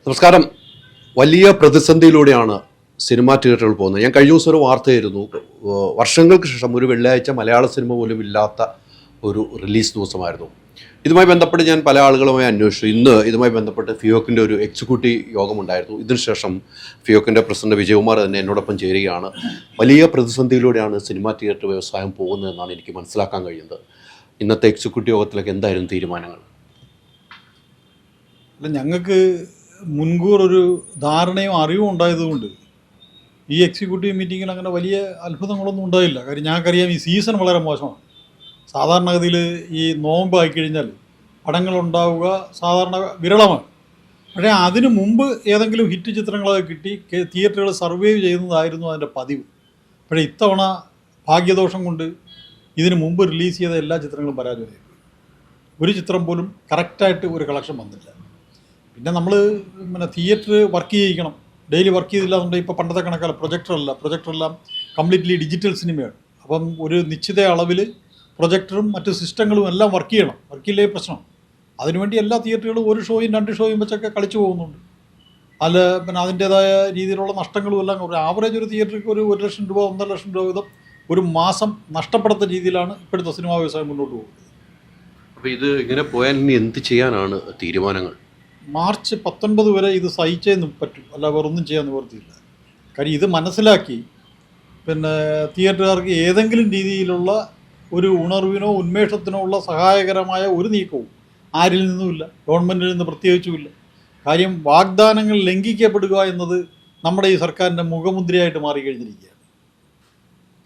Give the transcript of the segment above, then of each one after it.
നമസ്കാരം. വലിയ പ്രതിസന്ധിയിലൂടെയാണ് സിനിമാ തിയേറ്ററുകൾ പോകുന്നത്. ഞാൻ കഴിഞ്ഞ ദിവസം ഒരു വാർത്തയായിരുന്നു, വർഷങ്ങൾക്ക് ശേഷം ഒരു വെള്ളിയാഴ്ച മലയാള സിനിമ പോലും ഇല്ലാത്ത ഒരു റിലീസ് ദിവസമായിരുന്നു. ഇതുമായി ബന്ധപ്പെട്ട് ഞാൻ പല ആളുകളുമായി അന്വേഷിച്ചു. ഇന്ന് ഇതുമായി ബന്ധപ്പെട്ട് ഫിയോക്കിൻ്റെ ഒരു എക്സിക്യൂട്ടീവ് യോഗമുണ്ടായിരുന്നു. ഇതിനുശേഷം ഫിയോക്കിൻ്റെ പ്രസിഡന്റ് വിജയകുമാർ തന്നെ എന്നോടൊപ്പം ചേരുകയാണ്. വലിയ പ്രതിസന്ധിയിലൂടെയാണ് സിനിമാ തിയേറ്റർ വ്യവസായം പോകുന്നതെന്നാണ് എനിക്ക് മനസ്സിലാക്കാൻ കഴിയുന്നത്. ഇന്നത്തെ എക്സിക്യൂട്ടീവ് യോഗത്തിലേക്ക് എന്തായിരുന്നു തീരുമാനങ്ങൾ? ഞങ്ങൾക്ക് മുൻകൂർ ഒരു ധാരണയും അറിവും ഉണ്ടായതുകൊണ്ട് ഈ എക്സിക്യൂട്ടീവ് മീറ്റിങ്ങിൽ അങ്ങനെ വലിയ അത്ഭുതങ്ങളൊന്നും ഉണ്ടായില്ല. കാര്യം ഞങ്ങൾക്കറിയാം ഈ സീസൺ വളരെ മോശമാണ്. സാധാരണഗതിയിൽ ഈ നോമ്പ് ആയിക്കഴിഞ്ഞാൽ പടങ്ങളുണ്ടാവുക സാധാരണ വിരളമാണ്. പക്ഷേ അതിനു മുമ്പ് ഏതെങ്കിലും ഹിറ്റ് ചിത്രങ്ങളൊക്കെ കിട്ടി തിയേറ്ററുകൾ സർവൈവ് ചെയ്യുന്നതായിരുന്നു അതിൻ്റെ പതിവ്. പക്ഷേ ഇത്തവണ ഭാഗ്യദോഷം കൊണ്ട് ഇതിനു മുമ്പ് റിലീസ് ചെയ്ത എല്ലാ ചിത്രങ്ങളും പരാജയമായി. ഒരു ചിത്രം പോലും കറക്റ്റായിട്ട് ഒരു കളക്ഷൻ വന്നില്ല. പിന്നെ നമ്മൾ തിയേറ്റർ വർക്ക് ചെയ്യിക്കണം, ഡെയിലി വർക്ക് ചെയ്തില്ല എന്നുണ്ടെങ്കിൽ ഇപ്പോൾ പണ്ടത്തെ കണക്കല്ല, പ്രൊജക്ടറെല്ലാം കംപ്ലീറ്റ്ലി ഡിജിറ്റൽ സിനിമയാണ്. അപ്പം ഒരു നിശ്ചിത അളവിൽ പ്രൊജക്ടറും മറ്റ് സിസ്റ്റങ്ങളും എല്ലാം വർക്ക് ചെയ്യണം. വർക്കില്ലേ പ്രശ്നം. അതിനുവേണ്ടി എല്ലാ തിയേറ്ററുകളും ഒരു ഷോയും 2 ഷോയും വെച്ചൊക്കെ കളിച്ചു പോകുന്നുണ്ട്. അല്ല പിന്നെ അതിൻ്റേതായ രീതിയിലുള്ള നഷ്ടങ്ങളും എല്ലാം ഒരു ആവറേജ് ഒരു തിയേറ്റർക്ക് ഒരു 1 ലക്ഷം രൂപ 1.5 ലക്ഷം രൂപ വീതം ഒരു മാസം നഷ്ടപ്പെടുന്ന രീതിയിലാണ് ഇപ്പോഴത്തെ സിനിമാ വ്യവസായം മുന്നോട്ട് പോകുന്നത്. അപ്പോൾ ഇത് ഇങ്ങനെ പോയാൽ ഇനി എന്ത് ചെയ്യാനാണ് തീരുമാനങ്ങൾ? മാർച്ച് 19 വരെ ഇത് സഹിച്ചേ പറ്റും, അല്ല വേറൊന്നും ചെയ്യാൻ നിവർത്തിയില്ല. കാര്യം ഇത് മനസ്സിലാക്കി പിന്നെ തിയേറ്ററുകാർക്ക് ഏതെങ്കിലും രീതിയിലുള്ള ഒരു ഉണർവിനോ ഉന്മേഷത്തിനോ ഉള്ള സഹായകരമായ ഒരു നീക്കവും ആരിൽ നിന്നുമില്ല, ഗവൺമെൻറ്റിൽ നിന്ന് പ്രത്യേകിച്ചുമില്ല. കാര്യം വാഗ്ദാനങ്ങൾ ലംഘിക്കപ്പെടുക എന്നത് നമ്മുടെ ഈ സർക്കാരിൻ്റെ മുഖമുദ്രയായിട്ട് മാറിക്കഴിഞ്ഞിരിക്കുകയാണ്.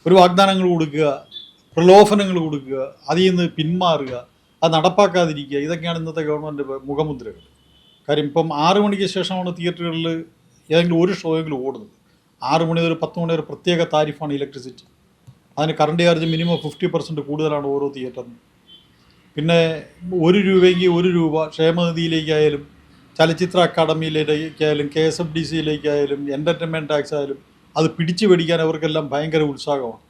ഒരു വാഗ്ദാനങ്ങൾ കൊടുക്കുക, പ്രലോഭനങ്ങൾ കൊടുക്കുക, അതിൽ നിന്ന് പിന്മാറുക, അത് നടപ്പാക്കാതിരിക്കുക, ഇതൊക്കെയാണ് ഇന്നത്തെ ഗവൺമെൻറ് മുഖമുദ്രകൾ. കാര്യം ഇപ്പം 6 മണിക്ക് ശേഷമാണ് തിയേറ്ററുകളിൽ ഏതെങ്കിലും ഒരു ഷോയെങ്കിലും ഓടുന്നത്. 6 മണി മുതൽ 10 മണി വരെ പ്രത്യേക താരിഫാണ് ഇലക്ട്രിസിറ്റി. അതിന് കറണ്ട് ചാർജ് മിനിമം 50% കൂടുതലാണ് ഓരോ തിയേറ്ററിനും. പിന്നെ 1 രൂപയെങ്കിൽ 1 രൂപ ക്ഷേമനിധിയിലേക്കായാലും ചലച്ചിത്ര അക്കാദമിയിലേക്കായാലും KSFDCയിലേക്കായാലും എൻ്റർടൈൻമെൻറ്റ് ടാക്സ് ആയാലും അത് പിടിച്ചു മേടിക്കാൻ അവർക്കെല്ലാം ഭയങ്കര ഉത്സാഹമാണ്.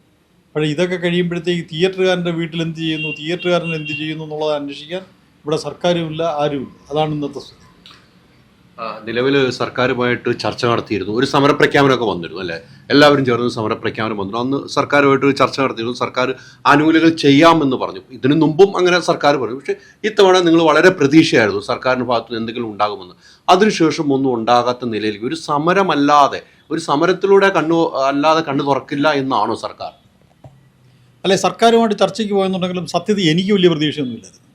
പക്ഷേ ഇതൊക്കെ കഴിയുമ്പോഴത്തേക്ക് തിയേറ്ററുകാരൻ്റെ വീട്ടിൽ എന്ത് ചെയ്യുന്നു, തിയേറ്ററുകാരൻ എന്ത് ചെയ്യുന്നു എന്നുള്ളത് അന്വേഷിക്കാൻ ഇവിടെ സർക്കാരുമില്ല, ആരുമില്ല. അതാണ് ഇന്നത്തെ സ്ഥിതി. നിലവിൽ സർക്കാരുമായിട്ട് ചർച്ച നടത്തിയിരുന്നു, ഒരു സമരപ്രഖ്യാപനമൊക്കെ വന്നിരുന്നു അല്ലേ? എല്ലാവരും ചേർന്ന് സമരപ്രഖ്യാപനം വന്നിരുന്നു. അന്ന് സർക്കാരുമായിട്ട് ചർച്ച നടത്തിയിരുന്നു. സർക്കാർ ആനുകൂല്യങ്ങൾ ചെയ്യാമെന്ന് പറഞ്ഞു. ഇതിനു മുമ്പും അങ്ങനെ സർക്കാർ പറഞ്ഞു. പക്ഷേ ഇത്തവണ നിങ്ങൾ വളരെ പ്രതീക്ഷയായിരുന്നു സർക്കാരിൻ്റെ ഭാഗത്തു നിന്ന് എന്തെങ്കിലും ഉണ്ടാകുമെന്ന്. അതിനുശേഷം ഒന്നും ഉണ്ടാകാത്ത നിലയിലേക്ക് ഒരു സമരമല്ലാതെ, ഒരു സമരത്തിലൂടെ കണ്ണു തുറക്കില്ല എന്നാണോ സർക്കാർ? അല്ലെ, സർക്കാരുമായിട്ട് ചർച്ചയ്ക്ക് പോയെന്നുണ്ടെങ്കിലും സത്യത്തിൽ എനിക്ക് വലിയ പ്രതീക്ഷയൊന്നുമില്ലായിരുന്നു.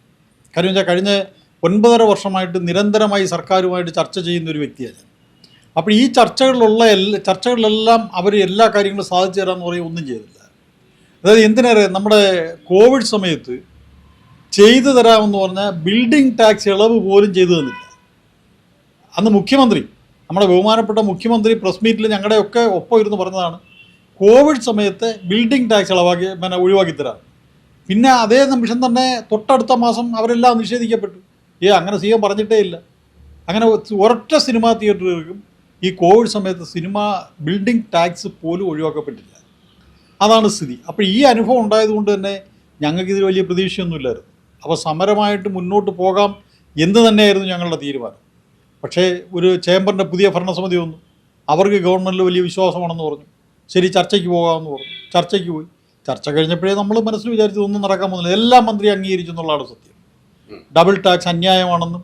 കാര്യം വെച്ചാൽ കഴിഞ്ഞ 9.5 വർഷമായിട്ട് നിരന്തരമായി സർക്കാരുമായിട്ട് ചർച്ച ചെയ്യുന്ന ഒരു വ്യക്തിയാണ്. അപ്പോൾ ഈ ചർച്ചകളിലെല്ലാം അവർ എല്ലാ കാര്യങ്ങളും സാധിച്ചു തരാമെന്ന് പറയും, ഒന്നും ചെയ്തില്ല. അതായത് എന്തിനേറെ നമ്മുടെ കോവിഡ് സമയത്ത് ചെയ്തു തരാമെന്ന് പറഞ്ഞാൽ ബിൽഡിംഗ് ടാക്സ് ഇളവ് പോലും ചെയ്തു തന്നില്ല. അന്ന് മുഖ്യമന്ത്രി, നമ്മുടെ ബഹുമാനപ്പെട്ട മുഖ്യമന്ത്രി പ്രസ് മീറ്റിൽ ഞങ്ങളുടെയൊക്കെ ഒപ്പം ഇരുന്ന് പറഞ്ഞതാണ് കോവിഡ് സമയത്ത് ബിൽഡിംഗ് ടാക്സ് ഒഴിവാക്കി തരാം. പിന്നെ അതേ നിമിഷം തന്നെ തൊട്ടടുത്ത മാസം അവരെല്ലാം നിഷേധിക്കപ്പെട്ടു. അങ്ങനെ സിഎം പറഞ്ഞിട്ടേ ഇല്ല. അങ്ങനെ ഒരൊറ്റ സിനിമാ തിയേറ്ററുകൾക്കും ഈ കോവിഡ് സമയത്ത് ബിൽഡിംഗ് ടാക്സ് പോലും ഒഴിവാക്കപ്പെട്ടില്ല. അതാണ് സ്ഥിതി. അപ്പോൾ ഈ അനുഭവം ഉണ്ടായതുകൊണ്ട് തന്നെ ഞങ്ങൾക്കിതിൽ വലിയ പ്രതീക്ഷയൊന്നുമില്ലായിരുന്നു. അപ്പോൾ സമരമായിട്ട് മുന്നോട്ട് പോകാം എന്ന് തന്നെയായിരുന്നു ഞങ്ങളുടെ തീരുമാനം. പക്ഷേ ഒരു ചേംബറിൻ്റെ പുതിയ ഭരണസമിതി വന്നു. അവർക്ക് ഗവൺമെൻറ്റിൽ വലിയ വിശ്വാസമാണെന്ന് പറഞ്ഞു. ശരി, ചർച്ചയ്ക്ക് പോകാമെന്ന് പറഞ്ഞു. ചർച്ചയ്ക്ക് പോയി. ചർച്ച കഴിഞ്ഞപ്പോഴേ നമ്മൾ മനസ്സിൽ വിചാരിച്ചത് ഒന്നും നടക്കാൻ പോകുന്നില്ല. എല്ലാ മന്ത്രി അംഗീകരിച്ചു എന്നുള്ളതാണ് സത്യം. ഡബിൾ ടാക്സ് അന്യായമാണെന്നും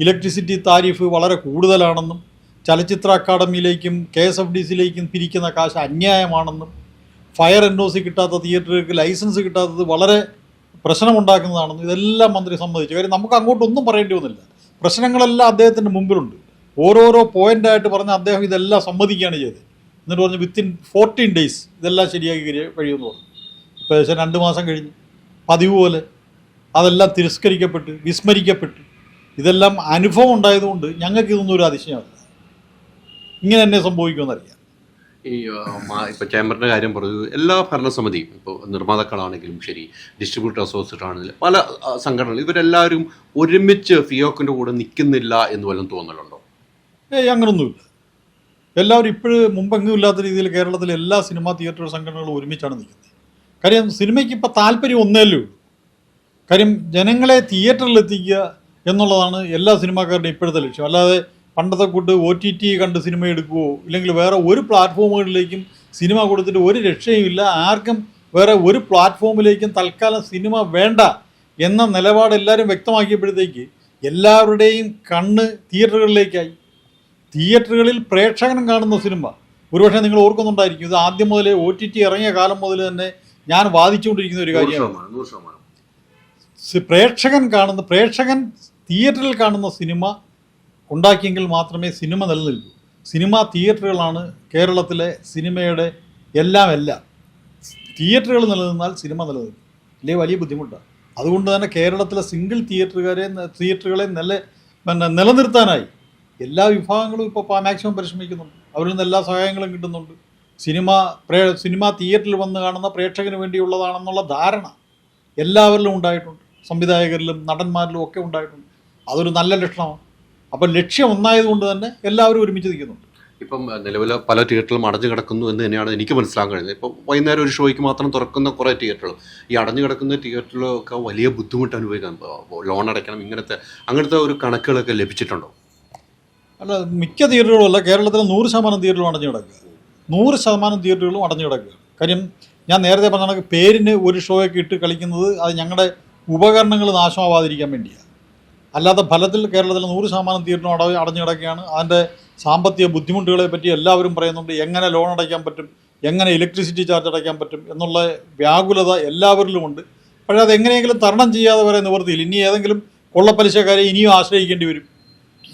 ഇലക്ട്രിസിറ്റി താരിഫ് വളരെ കൂടുതലാണെന്നും ചലച്ചിത്ര അക്കാദമിയിലേക്കും KSFDCയിലേക്കും പിരിക്കുന്ന കാശ് അന്യായമാണെന്നും ഫയർ NOC കിട്ടാത്ത തിയേറ്ററുകൾക്ക് ലൈസൻസ് കിട്ടാത്തത് വളരെ പ്രശ്നമുണ്ടാക്കുന്നതാണെന്നും ഇതെല്ലാം മന്ത്രി സമ്മതിച്ചു. കാര്യം നമുക്ക് അങ്ങോട്ടൊന്നും പറയേണ്ടി വന്നില്ല. പ്രശ്നങ്ങളെല്ലാം അദ്ദേഹത്തിൻ്റെ മുമ്പിലുണ്ട്. ഓരോരോ പോയിൻ്റായിട്ട് പറഞ്ഞ് അദ്ദേഹം ഇതെല്ലാം സമ്മതിക്കുകയാണ് ചെയ്തത്. എന്നിട്ട് പറഞ്ഞ് വിത്തിൻ 14 days ഇതെല്ലാം ശരിയാക്കി കഴിയുമെന്ന് പറഞ്ഞു. ഇപ്പോൾ ഏകദേശം 2 മാസം കഴിഞ്ഞ് പതിവ് പോലെ അതെല്ലാം തിരസ്കരിക്കപ്പെട്ട് വിസ്മരിക്കപ്പെട്ടു. ഇതെല്ലാം അനുഭവം ഉണ്ടായതുകൊണ്ട് ഞങ്ങൾക്ക് ഇതൊന്നും ഒരു അതിശയമല്ല. ഇങ്ങനെ തന്നെ സംഭവിക്കുമെന്നറിയാം. ഇപ്പോൾ ചേംബറിൻ്റെ കാര്യം പറഞ്ഞു. എല്ലാ ഭരണസമിതിയും, ഇപ്പോൾ നിർമ്മാതാക്കളാണെങ്കിലും ശരി, ഡിസ്ട്രിബ്യൂട്ടർ അസോസിയേറ്റ് ആണെങ്കിലും പല സംഘടനകൾ, ഇവരെല്ലാവരും ഒരുമിച്ച് ഫിയോക്കിൻ്റെ കൂടെ നിൽക്കുന്നില്ല എന്ന് വല്ലതും തോന്നലുണ്ടോ? അങ്ങനൊന്നുമില്ല. എല്ലാവരും ഇപ്പോഴും മുമ്പെങ്ങും ഇല്ലാത്ത രീതിയിൽ കേരളത്തിലെ എല്ലാ സിനിമാ തിയേറ്റർ സംഘടനകളും ഒരുമിച്ചാണ് നിൽക്കുന്നത്. കാര്യം സിനിമയ്ക്ക് ഇപ്പോൾ താല്പര്യം ഒന്നേല്ലേ ഉള്ളൂ. കാര്യം ജനങ്ങളെ തിയേറ്ററിലെത്തിക്കുക എന്നുള്ളതാണ് എല്ലാ സിനിമാക്കാരുടെയും ഇപ്പോഴത്തെ ലക്ഷ്യം. അല്ലാതെ പണ്ടത്തെ കൂട്ട് OTT കണ്ട് സിനിമ എടുക്കുവോ ഇല്ലെങ്കിൽ വേറെ ഒരു പ്ലാറ്റ്ഫോമുകളിലേക്കും സിനിമ കൊടുത്തിട്ട് ഒരു രക്ഷയുമില്ല. ആർക്കും വേറെ ഒരു പ്ലാറ്റ്ഫോമിലേക്കും തൽക്കാലം സിനിമ വേണ്ട എന്ന നിലപാട് എല്ലാവരും വ്യക്തമാക്കിയപ്പോഴത്തേക്ക് എല്ലാവരുടെയും കണ്ണ് തിയേറ്ററുകളിലേക്കായി. തിയേറ്ററുകളിൽ പ്രേക്ഷകൻ കാണുന്ന സിനിമ ഒരുപക്ഷെ നിങ്ങൾ ഓർക്കുന്നുണ്ടായിരിക്കും, ഇത് ആദ്യം മുതലേ OTT ഇറങ്ങിയ കാലം മുതൽ തന്നെ ഞാൻ വാദിച്ചുകൊണ്ടിരിക്കുന്ന ഒരു കാര്യമാണ്. പ്രേക്ഷകൻ തിയേറ്ററിൽ കാണുന്ന സിനിമ ഉണ്ടാക്കിയെങ്കിൽ മാത്രമേ സിനിമ നിലനിൽക്കൂ. സിനിമ തിയേറ്ററുകളാണ് കേരളത്തിലെ സിനിമയുടെ എല്ലാം. തിയേറ്ററുകൾ നിലനിന്നാൽ സിനിമ നിലനിൽക്കും, ഇല്ലേ വലിയ ബുദ്ധിമുട്ടാണ്. അതുകൊണ്ട് തന്നെ കേരളത്തിലെ സിംഗിൾ തിയേറ്ററുകളെ നിലനിർത്താനായി എല്ലാ വിഭാഗങ്ങളും ഇപ്പോൾ മാക്സിമം പരിശ്രമിക്കുന്നുണ്ട്. അവരിൽ നിന്ന് എല്ലാ സഹായങ്ങളും കിട്ടുന്നുണ്ട്. സിനിമ തിയേറ്ററിൽ വന്ന് കാണുന്ന പ്രേക്ഷകന് വേണ്ടിയുള്ളതാണെന്നുള്ള ധാരണ എല്ലാവരിലും ഉണ്ടായിട്ടുണ്ട്. സംവിധായകരിലും നടന്മാരിലും ഒക്കെ ഉണ്ടായിട്ടുണ്ട്. അതൊരു നല്ല ലക്ഷണമാണ്. അപ്പം ലക്ഷ്യം ഒന്നായതുകൊണ്ട് തന്നെ എല്ലാവരും ഒരുമിച്ച് നിൽക്കുന്നുണ്ട്. ഇപ്പം നിലവിൽ പല തിയേറ്ററിലും അടഞ്ഞു കിടക്കുന്നു എന്ന് തന്നെയാണ് എനിക്ക് മനസ്സിലാക്കാൻ കഴിയുന്നത്. ഇപ്പം വൈകുന്നേരം ഒരു ഷോയ്ക്ക് മാത്രം തുറക്കുന്ന കുറേ തിയേറ്ററുകൾ, ഈ അടഞ്ഞു കിടക്കുന്ന തിയേറ്ററിലൊക്കെ വലിയ ബുദ്ധിമുട്ട് അനുഭവിക്കാൻ, ലോൺ അടയ്ക്കണം, അങ്ങനത്തെ ഒരു കണക്കുകളൊക്കെ ലഭിച്ചിട്ടുണ്ടോ? അല്ല, മിക്ക തിയേറ്ററുകളും അല്ല, കേരളത്തിലെ 100% തിയേറ്ററുകളും അടഞ്ഞു കിടക്കുക. 100% തിയേറ്ററുകളും അടഞ്ഞു കിടക്കുക. കാര്യം ഞാൻ നേരത്തെ പറഞ്ഞ കണക്ക് പേരിന് ഒരു ഷോയൊക്കെ ഇട്ട് കളിക്കുന്നത് അത് ഞങ്ങളുടെ ഉപകരണങ്ങൾ നാശമാവാതിരിക്കാൻ വേണ്ടിയാണ്. അല്ലാതെ ഫലത്തിൽ കേരളത്തിലെ 100% തിയേറ്ററും അടഞ്ഞു കിടക്കുകയാണ്. അതിൻ്റെ സാമ്പത്തിക ബുദ്ധിമുട്ടുകളെ പറ്റി എല്ലാവരും പറയുന്നുണ്ട്. എങ്ങനെ ലോൺ അടയ്ക്കാൻ പറ്റും, എങ്ങനെ ഇലക്ട്രിസിറ്റി ചാർജ് അടയ്ക്കാൻ പറ്റും എന്നുള്ള വ്യാകുലത എല്ലാവരിലുമുണ്ട്. പക്ഷേ അത് എങ്ങനെയെങ്കിലും തരണം ചെയ്യാതെ വരെ നിവൃത്തിയില്ല. ഇനി ഏതെങ്കിലും കൊള്ളപ്പലിശക്കാരെ ഇനിയും ആശ്രയിക്കേണ്ടി വരും.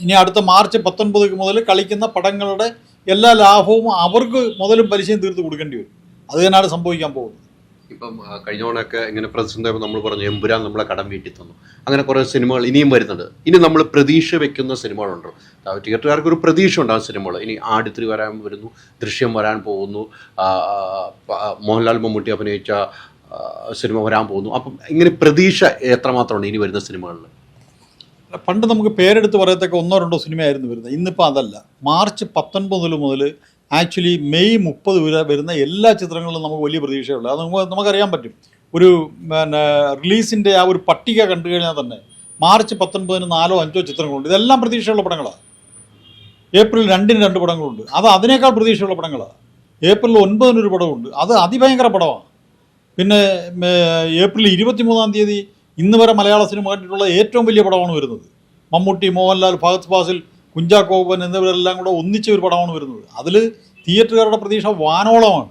ഇനി അടുത്ത മാർച്ച് 19 മുതൽ കളിക്കുന്ന പടങ്ങളുടെ എല്ലാ ലാഭവും അവർക്ക് മുതലും പലിശയും തീർത്ത് കൊടുക്കേണ്ടി വരും. അത് തന്നെയാണ് സംഭവിക്കാൻ പോകുന്നത്. ഇപ്പം കഴിഞ്ഞ തവണയൊക്കെ ഇങ്ങനെ പ്രതിസന്ധി നമ്മൾ പറഞ്ഞു, എമ്പുരാൻ നമ്മളെ കടം വീട്ടി തന്നു. അങ്ങനെ കുറേ സിനിമകൾ ഇനിയും വരുന്നുണ്ട്. ഇനി നമ്മൾ പ്രതീക്ഷ വെക്കുന്ന സിനിമകളുണ്ടോ? തിയേറ്ററുകാർക്ക് ഒരു പ്രതീക്ഷ ഉണ്ടാകുന്ന സിനിമകൾ. ഇനി ആടുത്തിരി വരാൻ വരുന്നു, ദൃശ്യം വരാൻ പോകുന്നു, മോഹൻലാൽ മമ്മൂട്ടി അഭിനയിച്ച സിനിമ വരാൻ പോകുന്നു. അപ്പം ഇങ്ങനെ പ്രതീക്ഷ എത്രമാത്രമുണ്ട് ഇനി വരുന്ന സിനിമകളിൽ? പണ്ട് നമുക്ക് പേരെടുത്ത് പറയത്തക്ക 1-2 സിനിമയായിരുന്നു വരുന്നത്. ഇന്നിപ്പോൾ അതല്ല. മാർച്ച് 19 മുതൽ ആക്ച്വലി മെയ് 30 വരെ വരുന്ന എല്ലാ ചിത്രങ്ങളിലും നമുക്ക് വലിയ പ്രതീക്ഷയുള്ളൂ. അത് നമുക്കറിയാൻ പറ്റും. ഒരു റിലീസിൻ്റെ ആ ഒരു പട്ടിക കണ്ടു കഴിഞ്ഞാൽ തന്നെ മാർച്ച് 19 4-5 ചിത്രങ്ങളുണ്ട്. ഇതെല്ലാം പ്രതീക്ഷയുള്ള പടങ്ങളാണ്. ഏപ്രിൽ 2 2 പടങ്ങളുണ്ട്. അത് അതിനേക്കാൾ പ്രതീക്ഷയുള്ള പടങ്ങളാണ്. ഏപ്രിൽ 9 ഒരു പടമുണ്ട്. അത് അതിഭയങ്കര പടമാണ്. പിന്നെ ഏപ്രിൽ 23 ഇന്ന് വരെ മലയാള സിനിമ കണ്ടിട്ടുള്ള ഏറ്റവും വലിയ പടമാണ് വരുന്നത്. മമ്മൂട്ടി, മോഹൻലാൽ, ഫഹദ് ഫാസിൽ, കുഞ്ചാക്കോപ്പൻ എന്നിവരെല്ലാം കൂടെ ഒന്നിച്ച ഒരു പടമാണ് വരുന്നത്. അതിൽ തിയേറ്ററുകാരുടെ പ്രതീക്ഷ വാനോളമാണ്.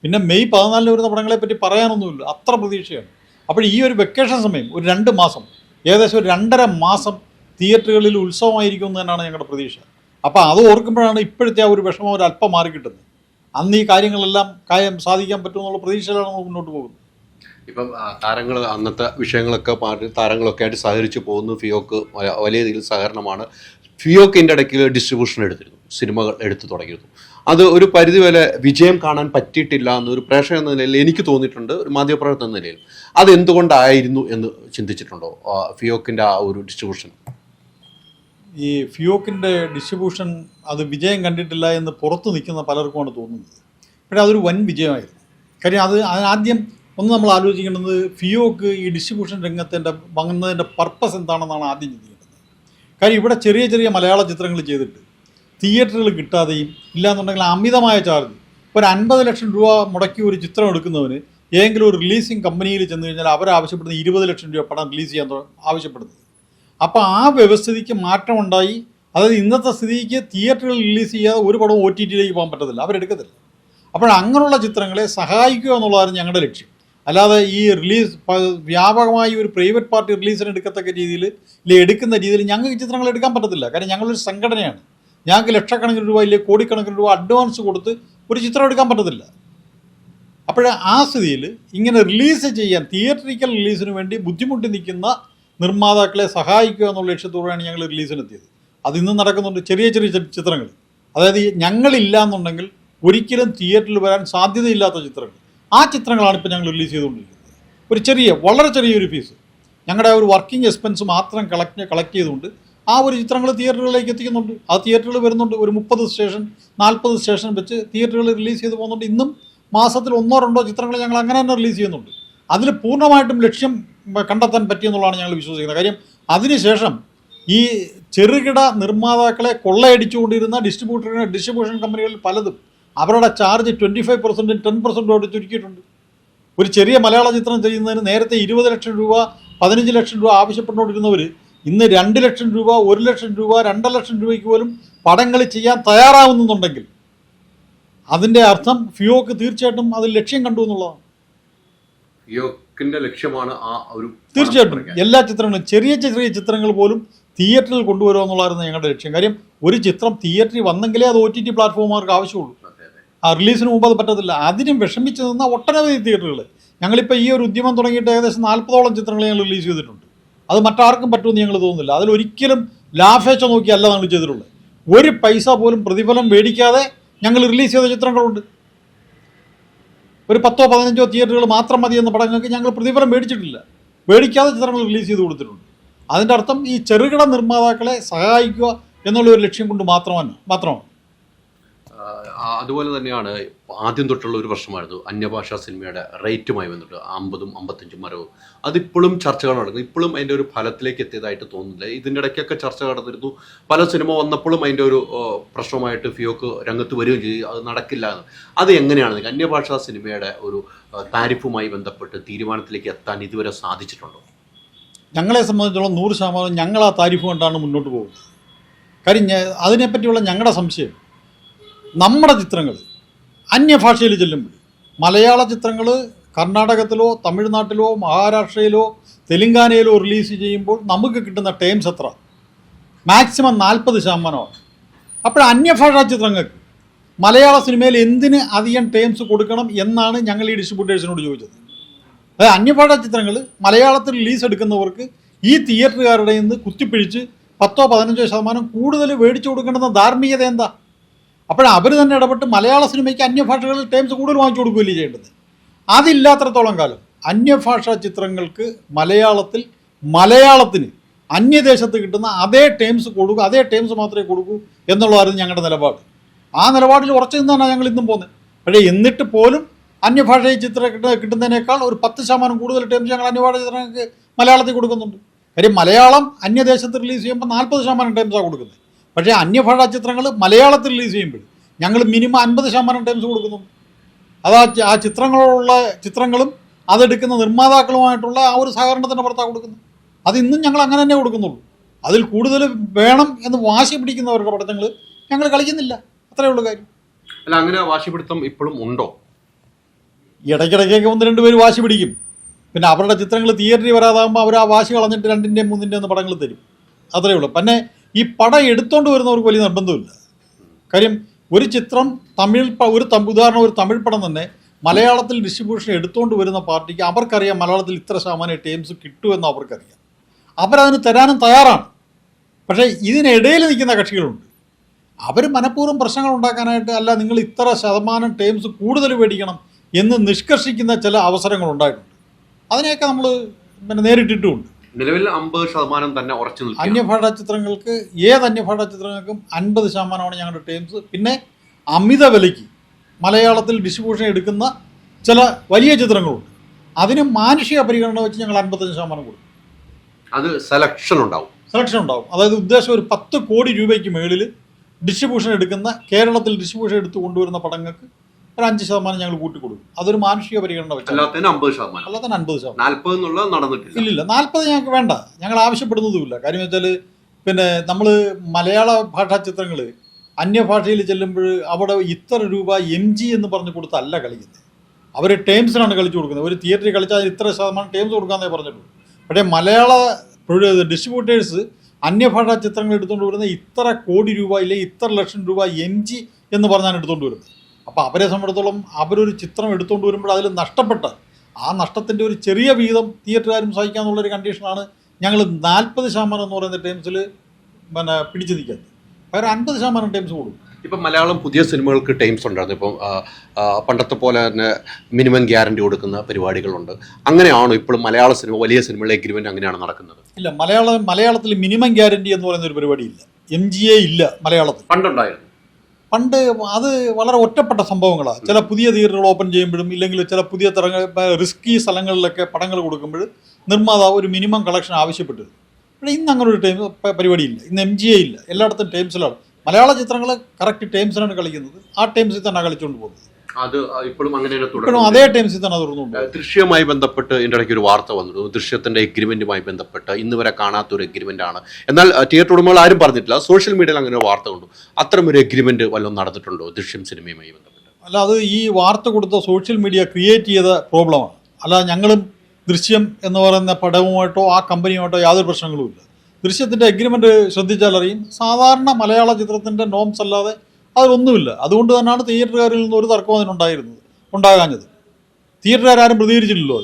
പിന്നെ മെയ് 14 വരുന്ന പടങ്ങളെപ്പറ്റി പറയാനൊന്നുമില്ല, അത്ര പ്രതീക്ഷയാണ്. അപ്പോൾ ഈ ഒരു വെക്കേഷൻ സമയം ഒരു 2 മാസം, ഏകദേശം ഒരു 2.5 മാസം തിയേറ്ററുകളിൽ ഉത്സവമായിരിക്കും എന്ന് തന്നെയാണ് ഞങ്ങളുടെ പ്രതീക്ഷ. അപ്പോൾ അത് ഓർക്കുമ്പോഴാണ് ഇപ്പോഴത്തെ ആ ഒരു വിഷമം ഒരു അല്പം മാറി കിട്ടുന്നത്. അന്ന് ഈ കാര്യങ്ങളെല്ലാം സാധിക്കാൻ പറ്റുമെന്നുള്ള പ്രതീക്ഷയിലാണ് നമ്മൾ മുന്നോട്ട് പോകുന്നത്. ഇപ്പം താരങ്ങൾ അന്നത്തെ വിഷയങ്ങളൊക്കെ മാറി താരങ്ങളൊക്കെ ആയിട്ട് സഹകരിച്ച് പോകുന്നു. ഫിയോക്ക് വലിയ രീതിയിൽ സഹകരണമാണ്. ഫിയോക്കിൻ്റെ ഇടയ്ക്ക് ഡിസ്ട്രിബ്യൂഷൻ എടുത്തിരുന്നു, സിനിമകൾ എടുത്തു തുടങ്ങിയിരുന്നു. അത് ഒരു പരിധിവരെ വിജയം കാണാൻ പറ്റിയിട്ടില്ല എന്നൊരു പ്രേക്ഷകൻ എന്ന നിലയിൽ എനിക്ക് തോന്നിയിട്ടുണ്ട്. ഒരു മാധ്യമപ്രവർത്തകൻ എന്ന നിലയിൽ അതെന്തുകൊണ്ടായിരുന്നു എന്ന് ചിന്തിച്ചിട്ടുണ്ടോ? ഫിയോക്കിൻ്റെ ആ ഒരു ഡിസ്ട്രിബ്യൂഷൻ, ഈ ഫിയോക്കിൻ്റെ ഡിസ്ട്രിബ്യൂഷൻ അത് വിജയം കണ്ടിട്ടില്ല എന്ന് പുറത്ത് നിൽക്കുന്ന പലർക്കുമാണ് തോന്നുന്നത്. പക്ഷേ അതൊരു വൻ വിജയമായിരുന്നു. കാര്യം അതിനാദ്യം നമ്മൾ ആലോചിക്കേണ്ടത് ഫിയോക്ക് ഈ ഡിസ്ട്രിബ്യൂഷൻ രംഗത്തിൻ്റെ വന്നതിൻ്റെ പർപ്പസ് എന്താണെന്നാണ് ആദ്യം ചിന്തിക്കേണ്ടത്. കാര്യം ഇവിടെ ചെറിയ ചെറിയ മലയാള ചിത്രങ്ങൾ ചെയ്തിട്ട് തിയേറ്ററുകൾ കിട്ടാതെയും ഇല്ലാന്നുണ്ടെങ്കിൽ അമിതമായ ചാർജ്, ഒരു 50 ലക്ഷം രൂപ മുടക്കി ഒരു ചിത്രം എടുക്കുന്നവന് ഏതെങ്കിലും ഒരു റിലീസിങ് കമ്പനിയിൽ ചെന്ന് കഴിഞ്ഞാൽ അവരാവശ്യപ്പെടുന്ന 20 ലക്ഷം രൂപ പടം റിലീസ് ചെയ്യാൻ ആവശ്യപ്പെടുന്നത്. അപ്പോൾ ആ വ്യവസ്ഥിതിക്ക് മാറ്റമുണ്ടായി. അതായത് ഇന്നത്തെ സ്ഥിതിക്ക് തിയേറ്ററുകളിൽ റിലീസ് ചെയ്യാതെ ഒരു പടവും OTTയിലേക്ക് പോകാൻ പറ്റത്തില്ല, അവരെടുക്കത്തില്ല. അപ്പോൾ അങ്ങനെയുള്ള ചിത്രങ്ങളെ സഹായിക്കുക എന്നുള്ളതാണ് ഞങ്ങളുടെ ലക്ഷ്യം. അല്ലാതെ ഈ റിലീസ് വ്യാപകമായി ഒരു പ്രൈവറ്റ് പാർട്ടി റിലീസിന് എടുക്കത്തക്ക രീതിയിൽ എടുക്കുന്ന രീതിയിൽ ഞങ്ങൾക്ക് ചിത്രങ്ങൾ എടുക്കാൻ പറ്റത്തില്ല. കാരണം ഞങ്ങളൊരു സംഘടനയാണ്. ഞങ്ങൾക്ക് ലക്ഷക്കണക്കിന് രൂപ ഇല്ലേ കോടിക്കണക്കിന് രൂപ അഡ്വാൻസ് കൊടുത്ത് ഒരു ചിത്രം എടുക്കാൻ പറ്റത്തില്ല. അപ്പോൾ ആ സ്ഥിതിയിൽ ഇങ്ങനെ റിലീസ് ചെയ്യാൻ തിയേറ്ററിക്കൽ റിലീസിന് വേണ്ടി ബുദ്ധിമുട്ടി നിൽക്കുന്ന നിർമ്മാതാക്കളെ സഹായിക്കുക എന്നുള്ള ലക്ഷ്യത്തോടെയാണ് ഞങ്ങൾ റിലീസിനെത്തിയത്. അത് ഇന്നും നടക്കുന്നുണ്ട്. ചെറിയ ചെറിയ ചിത്രങ്ങൾ, അതായത് ഞങ്ങളില്ല എന്നുണ്ടെങ്കിൽ ഒരിക്കലും തിയേറ്ററിൽ വരാൻ സാധ്യതയില്ലാത്ത ചിത്രങ്ങൾ, ആ ചിത്രങ്ങളാണ് ഇപ്പോൾ ഞങ്ങൾ റിലീസ് ചെയ്തുകൊണ്ടിരിക്കുന്നത്. ഒരു വളരെ ചെറിയൊരു ഫീസ്, ഞങ്ങളുടെ ഒരു വർക്കിംഗ് എക്സ്പെൻസ് മാത്രം കളക്ട് ചെയ്തുകൊണ്ട് ആ ഒരു ചിത്രങ്ങൾ തിയേറ്ററുകളിലേക്ക് എത്തിക്കുന്നുണ്ട്. ആ തിയേറ്ററുകൾ വരുന്നുണ്ട്. ഒരു 30 സ്റ്റേഷൻ 40 സ്റ്റേഷൻ വെച്ച് തിയേറ്ററുകൾ റിലീസ് ചെയ്ത് പോകുന്നുണ്ട്. ഇന്നും മാസത്തിൽ 1-2 ചിത്രങ്ങൾ ഞങ്ങൾ അങ്ങനെ തന്നെ റിലീസ് ചെയ്യുന്നുണ്ട്. അതിൽ പൂർണ്ണമായിട്ടും ലക്ഷ്യം കണ്ടെത്താൻ പറ്റിയെന്നുള്ളതാണ് ഞങ്ങൾ വിശ്വസിക്കുന്നത്. കാര്യം അതിനുശേഷം ഈ ചെറുകിട നിർമ്മാതാക്കളെ കൊള്ളയടിച്ചുകൊണ്ടിരുന്ന ഡിസ്ട്രിബ്യൂഷൻ കമ്പനികളിൽ പലതും അവരുടെ ചാർജ് 25%, 10% ചുരുക്കിയിട്ടുണ്ട്. ഒരു ചെറിയ മലയാള ചിത്രം ചെയ്യുന്നതിന് നേരത്തെ 20 ലക്ഷം രൂപ, 15 ലക്ഷം രൂപ ആവശ്യപ്പെട്ടുകൊണ്ടിരുന്നവർ ഇന്ന് 2 ലക്ഷം രൂപ, 1 ലക്ഷം രൂപ, 2 ലക്ഷം രൂപയ്ക്ക് പോലും പടങ്ങൾ ചെയ്യാൻ തയ്യാറാവുന്നുണ്ടെങ്കിൽ അതിൻ്റെ അർത്ഥം ഫിയോക്ക് തീർച്ചയായിട്ടും അതിൽ ലക്ഷ്യം കണ്ടു എന്നുള്ളതാണ്. ഫിയോക്കിന്റെ ലക്ഷ്യമാണ് ആ ഒരു തീർച്ചയായിട്ടും എല്ലാ ചിത്രങ്ങളും, ചെറിയ ചെറിയ ചിത്രങ്ങൾ പോലും തിയേറ്ററിൽ കൊണ്ടുവരിക എന്നുള്ളതായിരുന്നു ഞങ്ങളുടെ ലക്ഷ്യം. കാര്യം ഒരു ചിത്രം തിയേറ്ററിൽ വന്നെങ്കിലേ അത് OTT പ്ലാറ്റ്ഫോമുകാർക്ക് ആവശ്യമുള്ളൂ. ആ റിലീസിന് മുമ്പ് അത് പറ്റത്തില്ല. അതിനും വിഷമിച്ച് നിന്ന ഒട്ടനവധി തിയേറ്ററുകൾ. ഞങ്ങളിപ്പോൾ ഈ ഒരു ഉദ്യമം തുടങ്ങിയിട്ട് ഏകദേശം 40ഓളം ചിത്രങ്ങൾ ഞങ്ങൾ റിലീസ് ചെയ്തിട്ടുണ്ട്. അത് മറ്റാർക്കും പറ്റുമെന്ന് ഞങ്ങൾ തോന്നുന്നില്ല. അതിലൊരിക്കലും ലാഭേച്ഛ നോക്കിയല്ല ഞങ്ങൾ ചെയ്തിട്ടുള്ളത്. ഒരു പൈസ പോലും പ്രതിഫലം മേടിക്കാതെ ഞങ്ങൾ റിലീസ് ചെയ്ത ചിത്രങ്ങളുണ്ട്. ഒരു 10ഓ 15ഓ തിയേറ്ററുകൾ മാത്രം മതി എന്ന പടങ്ങൾക്ക് ഞങ്ങൾ പ്രതിഫലം മേടിച്ചിട്ടില്ല. മേടിക്കാതെ ചിത്രങ്ങൾ റിലീസ് ചെയ്ത് കൊടുത്തിട്ടുണ്ട്. അതിൻ്റെ അർത്ഥം ഈ ചെറുകിട നിർമ്മാതാക്കളെ സഹായിക്കുക എന്നുള്ള ഒരു ലക്ഷ്യം കൊണ്ട് മാത്രമാണ്. അതുപോലെ തന്നെയാണ് ആദ്യം തൊട്ടുള്ള ഒരു പ്രശ്നമായിരുന്നു അന്യഭാഷാ സിനിമയുടെ റേറ്റുമായി വന്നിട്ട് 50ഉം 55ഉം മരവും. അതിപ്പോഴും ചർച്ചകൾ നടക്കുന്നു. ഇപ്പോഴും അതിൻ്റെ ഒരു ഫലത്തിലേക്ക് എത്തിയതായിട്ട് തോന്നുന്നില്ല. ഇതിൻ്റെ ഇടയ്ക്കൊക്കെ ചർച്ച നടന്നിരുന്നു. പല സിനിമ വന്നപ്പോഴും അതിൻ്റെ ഒരു പ്രശ്നമായിട്ട് ഫിയോക്ക് രംഗത്ത് വരികയും ചെയ്യും, അത് നടക്കില്ല എന്ന്. അത് എങ്ങനെയാണ് അന്യഭാഷാ സിനിമയുടെ ഒരു താരിഫുമായി ബന്ധപ്പെട്ട് തീരുമാനത്തിലേക്ക് എത്താൻ ഇതുവരെ സാധിച്ചിട്ടുണ്ടോ? ഞങ്ങളെ സംബന്ധിച്ചോളം 100% ഞങ്ങൾ ആ താരിഫ് കൊണ്ടാണ് മുന്നോട്ട് പോകുന്നത്. കാര്യം അതിനെപ്പറ്റിയുള്ള ഞങ്ങളുടെ സംശയം, നമ്മുടെ ചിത്രങ്ങൾ അന്യഭാഷയിൽ ചെല്ലുമ്പോൾ, മലയാള ചിത്രങ്ങൾ കർണാടകത്തിലോ തമിഴ്നാട്ടിലോ മഹാരാഷ്ട്രയിലോ തെലുങ്കാനയിലോ റിലീസ് ചെയ്യുമ്പോൾ നമുക്ക് കിട്ടുന്ന ടേംസ് എത്ര? മാക്സിമം 40%. അപ്പോൾ അന്യഭാഷാ ചിത്രങ്ങൾക്ക് മലയാള സിനിമയിൽ എന്തിന് അധികം ടേംസ് കൊടുക്കണം എന്നാണ് ഞങ്ങൾ ഈ ഡിസ്ട്രിബ്യൂട്ടേഴ്സിനോട് ചോദിച്ചത്. അതായത് അന്യഭാഷാ ചിത്രങ്ങൾ മലയാളത്തിൽ റിലീസ് എടുക്കുന്നവർക്ക് ഈ തിയേറ്ററുകാരുടെ നിന്ന് കുത്തിപ്പിഴിച്ച് 10ഓ 15% കൂടുതൽ മേടിച്ചു കൊടുക്കേണ്ടുന്ന ധാർമ്മികത എന്താ? അവർ തന്നെ ഇടപെട്ട് മലയാള സിനിമയ്ക്ക് അന്യഭാഷകളിൽ ടേംസ് കൂടുതൽ വാങ്ങിച്ചു കൊടുക്കുകയല്ലേ ചെയ്യേണ്ടത്. അതില്ലാത്രത്തോളം കാലം അന്യഭാഷാ ചിത്രങ്ങൾക്ക് മലയാളത്തിന് അന്യദേശത്ത് കിട്ടുന്ന അതേ ടേംസ് കൊടുക്കുക, അതേ ടേംസ് മാത്രമേ കൊടുക്കൂ എന്നുള്ളതായിരുന്നു ഞങ്ങളുടെ നിലപാട്. ആ നിലപാടിൽ ഉറച്ചു നിന്നാണ് ഞങ്ങൾ ഇന്നും പോകുന്നത്. പക്ഷേ എന്നിട്ട് പോലും അന്യഭാഷ ചിത്രം കിട്ടുന്നതിനേക്കാൾ ഒരു 10% കൂടുതൽ ടേംസ് ഞങ്ങൾ അന്യഭാഷ ചിത്രങ്ങൾക്ക് മലയാളത്തിൽ കൊടുക്കുന്നുണ്ട്. കാര്യം മലയാളം അന്യദേശത്ത് റിലീസ് ചെയ്യുമ്പോൾ 40% ടേംസാണ് കൊടുക്കുന്നത്. പക്ഷേ അന്യഭാഷാ ചിത്രങ്ങൾ മലയാളത്തിൽ റിലീസ് ചെയ്യുമ്പോൾ ഞങ്ങൾ മിനിമം 50% ടേംസ് കൊടുക്കുന്നുണ്ട്. അത് ആ ചിത്രങ്ങളും അതെടുക്കുന്ന നിർമ്മാതാക്കളുമായിട്ടുള്ള ആ ഒരു സഹകരണത്തിൻ്റെ പുറത്താണ് കൊടുക്കുന്നത്. അത് ഇന്നും ഞങ്ങൾ അങ്ങനെ തന്നെ കൊടുക്കുന്നുള്ളൂ. അതിൽ കൂടുതൽ വേണം എന്ന് വാശി പിടിക്കുന്നവരുടെ പടങ്ങൾ ഞങ്ങൾ കളിക്കുന്നില്ല. അത്രയേ ഉള്ളൂ കാര്യം. അല്ല, അങ്ങനെ വാശിപിടുത്തം ഇപ്പോഴും ഉണ്ടോ? ഇടയ്ക്കിടയ്ക്കൊക്കെ 1-2 പേര് വാശി പിടിക്കും. പിന്നെ അവരുടെ ചിത്രങ്ങൾ തിയേറ്ററിൽ വരാതാകുമ്പോൾ അവർ ആ വാശി കളഞ്ഞിട്ട് 2-ൻ്റെയും 3-ൻ്റെയും പടങ്ങൾ തരും. അത്രയേ ഉള്ളൂ. പിന്നെ ഈ പടം എടുത്തുകൊണ്ട് വരുന്നവർക്ക് വലിയ നിർബന്ധമില്ല. കാര്യം ഒരു ചിത്രം ഉദാഹരണം ഒരു തമിഴ് പടം തന്നെ മലയാളത്തിൽ ഡിസ്ട്രിബ്യൂഷൻ എടുത്തുകൊണ്ട് വരുന്ന പാർട്ടിക്ക് അവർക്കറിയാം മലയാളത്തിൽ ഇത്ര ശതമാനം ടേംസ് കിട്ടുമെന്ന് അവർക്കറിയാം. അവരതിന് തരാനും തയ്യാറാണ്. പക്ഷേ ഇതിനിടയിൽ നിൽക്കുന്ന കക്ഷികളുണ്ട്. അവർ മനഃപൂർവ്വം പ്രശ്നങ്ങൾ ഉണ്ടാക്കാനായിട്ട്, അല്ല നിങ്ങൾ ഇത്ര ശതമാനം ടേംസ് കൂടുതൽ മേടിക്കണം എന്ന് നിഷ്കർഷിക്കുന്ന ചില അവസരങ്ങൾ ഉണ്ടായിട്ടുണ്ട്. അതിനെയൊക്കെ നമ്മൾ നേരിട്ടിട്ടുമുണ്ട്. നിലവിൽ 50% തന്നെ ഉറച്ചു നിൽക്കും. അന്യഭാഷാ ചിത്രങ്ങൾക്ക്, ഏത് അന്യഭാഷാ ചിത്രങ്ങൾക്കും 50%ആണ് ഞങ്ങളുടെ ടേംസ്. പിന്നെ അമിത വിലയ്ക്ക് മലയാളത്തിൽ ഡിസ്ട്രിബ്യൂഷൻ എടുക്കുന്ന ചില വലിയ ചിത്രങ്ങളുണ്ട്. അതിന് മാനുഷിക പരിഗണന വെച്ച് ഞങ്ങൾ 55% കൊടുക്കും. അത് സെലക്ഷൻ ഉണ്ടാവും. അതായത് ഉദ്ദേശം ഒരു 10 കോടി രൂപയ്ക്ക് മുകളിൽ ഡിസ്ട്രിബ്യൂഷൻ എടുക്കുന്ന, കേരളത്തിൽ ഡിസ്ട്രിബ്യൂഷൻ എടുത്ത് കൊണ്ടുവരുന്ന പടങ്ങൾക്ക് ഒരു 5% ഞങ്ങൾ കൂട്ടിക്കൊടുക്കും. അതൊരു മാനുഷിക പരിഗണന വെച്ചാൽ. അല്ലാത്തതിന് 50%. 40 എന്നുള്ളത് നടന്നിട്ടില്ല. ഇല്ല, 40 ഞങ്ങൾക്ക് വേണ്ട. ഞങ്ങൾ ആവശ്യപ്പെടുന്നതുമില്ല. കാര്യം വെച്ചാൽ പിന്നെ നമ്മൾ മലയാള ഭാഷാ ചിത്രങ്ങൾ അന്യഭാഷയിൽ ചെല്ലുമ്പോൾ അവിടെ ഇത്ര രൂപ MG എന്ന് പറഞ്ഞ് കൊടുത്തല്ല കളിക്കുന്നത്. അവർ ടേംസിനാണ് കളിച്ചു കൊടുക്കുന്നത്. ഒരു തിയേറ്ററിൽ കളിച്ചാൽ ഇത്ര ശതമാനം ടേംസ് കൊടുക്കാമെന്നേ പറഞ്ഞിട്ടുള്ളൂ. പക്ഷേ മലയാള ഡിസ്ട്രിബ്യൂട്ടേഴ്സ് അന്യഭാഷാ ചിത്രങ്ങൾ എടുത്തുകൊണ്ട് വരുന്ന ഇത്ര കോടി രൂപ ഇല്ലെങ്കിൽ ഇത്ര ലക്ഷം രൂപ MG എന്ന് പറഞ്ഞാണ് എടുത്തുകൊണ്ട് വരുന്നത്. അപ്പോൾ അവരെ സംബന്ധിച്ചിടത്തോളം അവരൊരു ചിത്രം എടുത്തുകൊണ്ട് വരുമ്പോൾ അതിൽ നഷ്ടപ്പെട്ട ആ നഷ്ടത്തിൻ്റെ ഒരു ചെറിയ വീതം തിയേറ്ററുകാരും സഹിക്കാമെന്നുള്ളൊരു കണ്ടീഷനാണ് ഞങ്ങൾ 40% എന്ന് പറയുന്ന ടേംസിൽ പിടിച്ചു നിൽക്കുന്നത്. പകരം 50% ടേംസ് കൊടുക്കും. ഇപ്പം മലയാളം പുതിയ സിനിമകൾക്ക് ടൈംസ് ഉണ്ടായിരുന്നു. ഇപ്പം പണ്ടത്തെ പോലെ തന്നെ മിനിമം ഗ്യാരണ്ടി കൊടുക്കുന്ന പരിപാടികളുണ്ട്. അങ്ങനെയാണോ ഇപ്പോഴും മലയാള സിനിമ, വലിയ സിനിമകളിലെ എഗ്രിമെൻ്റ് അങ്ങനെയാണ് നടക്കുന്നത്? ഇല്ല, മലയാളത്തിൽ മിനിമം ഗ്യാരണ്ടി എന്ന് പറയുന്ന ഒരു പരിപാടിയില്ല. MGA ഇല്ല മലയാളത്തിൽ. പണ്ടുണ്ടായിരുന്നു. പണ്ട് അത് വളരെ ഒറ്റപ്പെട്ട സംഭവങ്ങളാണ്. ചില പുതിയ തിയേറ്ററുകൾ ഓപ്പൺ ചെയ്യുമ്പോഴും ഇല്ലെങ്കിൽ ചില പുതിയ റിസ്കി സ്ഥലങ്ങളിലൊക്കെ പടങ്ങൾ കൊടുക്കുമ്പോൾ നിർമ്മാതാവ് ഒരു മിനിമം കളക്ഷൻ ആവശ്യപ്പെട്ടിരുന്നു. പക്ഷേ ഇന്ന് അങ്ങനെ ഒരു പരിപാടിയില്ല. ഇന്ന് MGA ഇല്ല, എല്ലായിടത്തും ടേംസിലാണ്. മലയാള ചിത്രങ്ങൾ കറക്റ്റ് ടേംസിലാണ് കളിക്കുന്നത്. ആ ടേംസിൽ തന്നെ കളിച്ചുകൊണ്ട് പോകുന്നത്. അത് ഇപ്പോഴും അങ്ങനെ ഇപ്പോഴും അതേ ടേംസിൽ തന്നെ തുറന്നുകൊണ്ട്. ദൃശ്യവുമായി ബന്ധപ്പെട്ട് ഇതിൻ്റെ ഇടയ്ക്ക് ഒരു വാർത്ത വന്നു. ദൃശ്യത്തിന്റെ എഗ്രിമെന്റുമായി ബന്ധപ്പെട്ട് ഇന്ന് വരെ കാണാത്തൊരു എഗ്രിമെന്റ് ആണ്. എന്നാൽ തിയേറ്റർ ഉടമകൾ ആരും പറഞ്ഞിട്ടില്ല. സോഷ്യൽ മീഡിയയിൽ അങ്ങനെ ഒരു വാർത്ത കൊണ്ടു. അത്തരം ഒരു എഗ്രിമെന്റ് വല്ലതും നടന്നിട്ടുണ്ടോ ദൃശ്യം സിനിമയുമായി ബന്ധപ്പെട്ട്? അല്ല, അത് ഈ വാർത്ത കൊടുത്ത സോഷ്യൽ മീഡിയ ക്രിയേറ്റ് ചെയ്ത പ്രോബ്ലമാണ്. അല്ല, ഞങ്ങളും ദൃശ്യം എന്ന് പറയുന്ന പടവുമായിട്ടോ ആ കമ്പനിയുമായിട്ടോ യാതൊരു പ്രശ്നങ്ങളുമില്ല. ദൃശ്യത്തിൻ്റെ എഗ്രിമെൻ്റ് ശ്രദ്ധിച്ചാലറിയും, സാധാരണ മലയാള ചിത്രത്തിൻ്റെ നോംസ് അല്ലാതെ അതിലൊന്നുമില്ല. അതുകൊണ്ട് തന്നെയാണ് തിയേറ്ററുകാരിൽ നിന്ന് ഒരു തർക്കം ഉണ്ടാകാഞ്ഞത്. തിയേറ്ററുകാരും പ്രതികരിച്ചില്ലല്ലോ.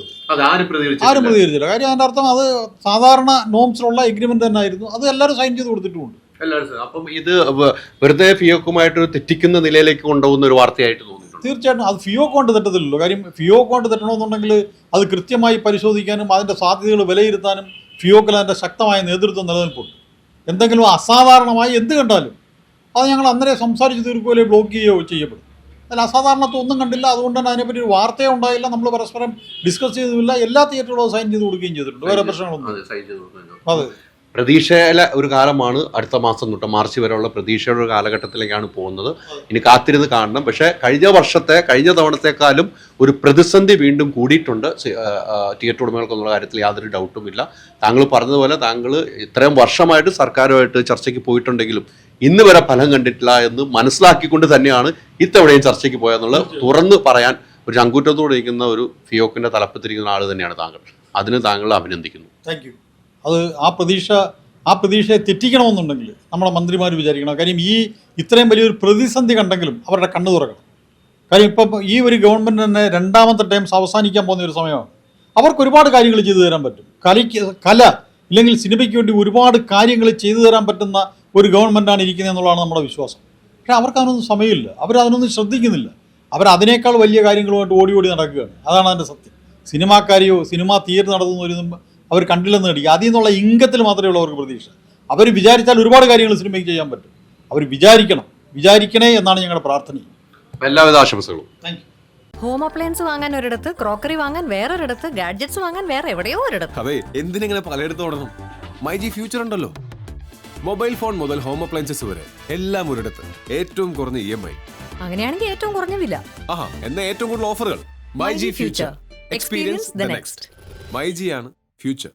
ആരും പ്രതികരിച്ചില്ല. കാര്യം അതിൻ്റെ അർത്ഥം അത് സാധാരണ നോംസിലുള്ള എഗ്രിമെൻ്റ് തന്നെ ആയിരുന്നു. അത് എല്ലാവരും സൈൻ ചെയ്ത് കൊടുത്തിട്ടുമുണ്ട്. അപ്പം ഇത് വെറുതെ ഫിയോക്കുമായിട്ട് തെറ്റിക്കുന്ന നിലയിലേക്ക് കൊണ്ടുപോകുന്ന ഒരു വാർത്തയായിട്ട് തോന്നുന്നു. തീർച്ചയായിട്ടും അത് ഫിയോക്ക് കൊണ്ട് തെറ്റത്തില്ലല്ലോ. കാര്യം ഫിയോക്ക് കൊണ്ട് തെറ്റണമെന്നുണ്ടെങ്കിൽ അത് കൃത്യമായി പരിശോധിക്കാനും അതിൻ്റെ സാധ്യതകൾ വിലയിരുത്താനും ഫിയോക്കിൽ അതിൻ്റെ ശക്തമായ നേതൃത്വം നിലനിൽപ്പുണ്ട്. എന്തെങ്കിലും അസാധാരണമായി എന്ത് കണ്ടാലും അത് ഞങ്ങൾ അന്നേരം സംസാരിച്ച് തീർക്കുകയോ ബ്ലോക്ക് ചെയ്യുകയോ ചെയ്യപ്പെടും. അതിൽ അസാധാരണത്വം ഒന്നും കണ്ടില്ല. അതുകൊണ്ട് തന്നെ അതിനെപ്പറ്റി ഒരു വാർത്തയോ ഉണ്ടായില്ല. നമ്മൾ പരസ്പരം ഡിസ്കസ് ചെയ്തുമില്ല. എല്ലാ തിയേറ്ററുകളും സൈൻ ചെയ്ത് കൊടുക്കുകയും ചെയ്തിട്ടുണ്ട്. വേറെ പ്രശ്നങ്ങളൊന്നും. അതെ, പ്രതീക്ഷയിലെ ഒരു കാലമാണ്. അടുത്ത മാസം തൊട്ട് മാർച്ച് വരെയുള്ള പ്രതീക്ഷയുടെ ഒരു കാലഘട്ടത്തിലേക്കാണ് പോകുന്നത്. ഇനി കാത്തിരുന്ന് കാണണം. പക്ഷേ കഴിഞ്ഞ തവണത്തെക്കാളും ഒരു പ്രതിസന്ധി വീണ്ടും കൂടിയിട്ടുണ്ട് തിയേറ്റർ ഉടമകൾക്കെന്നുള്ള കാര്യത്തിൽ യാതൊരു ഡൗട്ടുമില്ല. താങ്കൾ പറഞ്ഞതുപോലെ താങ്കൾ ഇത്രയും വർഷമായിട്ട് സർക്കാരുമായിട്ട് ചർച്ചയ്ക്ക് പോയിട്ടുണ്ടെങ്കിലും ഇന്ന് വരെ ഫലം കണ്ടിട്ടില്ല എന്ന് മനസ്സിലാക്കിക്കൊണ്ട് തന്നെയാണ് ഇത്തവണയും ചർച്ചയ്ക്ക് പോയെന്നുള്ളത് തുറന്ന് പറയാൻ ഒരു ചങ്കൂറ്റത്തോടെ ഇരിക്കുന്ന ഒരു ഫിയോക്കിൻ്റെ തലപ്പത്തിരിക്കുന്ന ആൾ തന്നെയാണ് താങ്കൾ. അതിന് താങ്കൾ അഭിനന്ദിക്കുന്നു. Thank you. അത് ആ പ്രതീക്ഷയെ തെറ്റിക്കണമെന്നുണ്ടെങ്കിൽ നമ്മുടെ മന്ത്രിമാർ വിചാരിക്കണം. കാര്യം ഇത്രയും വലിയൊരു പ്രതിസന്ധി കണ്ടെങ്കിലും അവരുടെ കണ്ണു തുറക്കണം. കാര്യം ഇപ്പം ഈ ഒരു ഗവൺമെൻറ് തന്നെ രണ്ടാമത്തെ ടൈംസ് അവസാനിക്കാൻ പോകുന്ന ഒരു സമയമാണ്. അവർക്ക് ഒരുപാട് കാര്യങ്ങൾ ചെയ്തു തരാൻ പറ്റും. കല ഇല്ലെങ്കിൽ സിനിമയ്ക്ക് വേണ്ടി ഒരുപാട് കാര്യങ്ങൾ ചെയ്തു തരാൻ പറ്റുന്ന ഒരു ഗവൺമെൻറ്റാണ് ഇരിക്കുന്നത് എന്നുള്ളതാണ് നമ്മുടെ വിശ്വാസം. പക്ഷേ അവർക്ക് അതിനൊന്നും സമയമില്ല. അവരതിനൊന്നും ശ്രദ്ധിക്കുന്നില്ല. അവരതിനേക്കാൾ വലിയ കാര്യങ്ങളുമായിട്ട് ഓടി നടക്കുകയാണ്. അതാണ് അതിൻ്റെ സത്യം. സിനിമാ തിയേറ്റർ നടത്തുന്നവരൊന്നും അവർ കണ്ടില്ലെന്ന് നടിക്കുക. അതിൽ നിന്നുള്ള ഇംഗത്തിൽ മാത്രമേ ഉള്ളൂ അവർക്ക് പ്രതീക്ഷ. അവർ വിചാരിച്ചാൽ ഒരുപാട് കാര്യങ്ങൾ സിനിമയ്ക്ക് ചെയ്യാൻ പറ്റും. അവർ വിചാരിക്കണേ എന്നാണ് ഞങ്ങളുടെ പ്രാർത്ഥന. എല്ലാവിധ ആശംസകളും. Thank you. ഹോം അപ്ലയൻസ് വാങ്ങാൻ ഒരിടത്ത്, ക്രോക്കറി വാങ്ങാൻ വേറൊരിടത്ത്, ഗാഡ്ജറ്റ്സ് വാങ്ങാൻ വേറെ എവിടെയോ ഒരിടത്ത്. അതെ, എന്തിനെങ്ങനെ പലയിടത്ത് ഓടണം? മൈജി ഫ്യൂച്ചർ ഉണ്ടല്ലോ. മൊബൈൽ ഫോൺ മുതൽ ഹോം അപ്ലയൻസസ് വരെ എല്ലാം ഒരിടത്ത്. ഏറ്റവും കുറഞ്ഞ EMI. അങ്ങനെയാണെങ്കിൽ ഏറ്റവും കുറഞ്ഞ വില. ആഹാ, എന്നാ ഏറ്റവും കൂടുതൽ ഓഫറുകൾ. MyG future. Experience the next. മൈജിയാണ് ഫ്യൂച്ചർ.